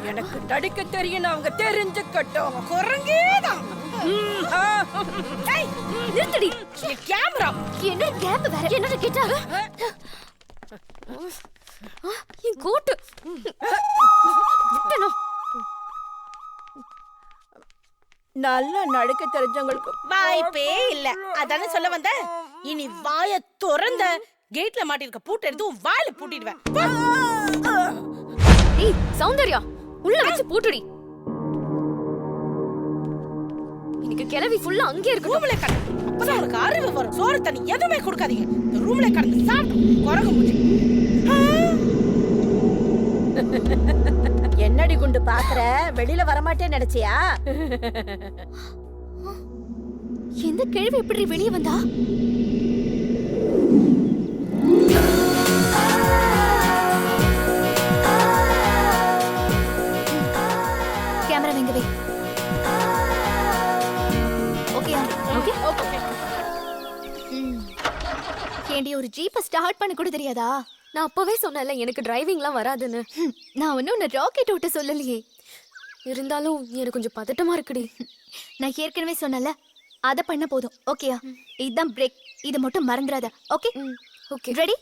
எனக்கு நடிக்க தெரியும், அவங்க தெரிஞ்சுக்கட்டும். குரங்கேதான். நிறுத்தடி கேமரா. என்ன கேப் வேற என்னன்னு கேட்டா என் கோட்டு நல்லா நடிக்க தெரிஞ்சவங்களுக்கு வாய்ப்பே இல்ல. அதானே சொல்ல வந்த. இனி வாய திறந்த கேட்ல மாட்டிருக்க பூட்டை எடுத்து உன் வாயில பூட்டிடுவேன். ஏய் சௌந்தர்யா, உள்ள வச்சு பூட்டுடி. இன்னைக்கு கிளவி ஃபுல்லா அங்கே இருக்கு. ரூம்ல கடந்து அப்பதான் உனக்கு அறிவு வரும். சோறு தண்ணி எதுவுமே கொடுக்காதீங்க. இந்த ரூம்ல கடந்து சாப்பிட்டு குரங்கு மூஞ்சி. என்னடி குண்டு பாக்குற? வெளியில வரமாட்டேன்னு நினைச்சியா? எந்த கிழவி எப்படி வெளியே வந்தா? கேமரா எங்க வை. Okay okay okay. ஏண்டி ஒரு ஜீப்பை ஸ்டார்ட் பண்ண கூட தெரியாதா? நான் அப்பவே சொன்னேன்ல எனக்கு டிரைவிங்லாம் வராதுன்னு. நான் ஒன்னும் உன்னை ராக்கெட் ஓட்ட சொல்லலையே. இருந்தாலும் எனக்கு கொஞ்சம் பதட்டமா இருக்குடி. நான் ஏற்கனவே சொன்னல, அத பண்ண போதும். ஓகேயா? இதுதான் பிரேக். இத மட்டும் மறந்துடாத. Okay okay. ரெடி?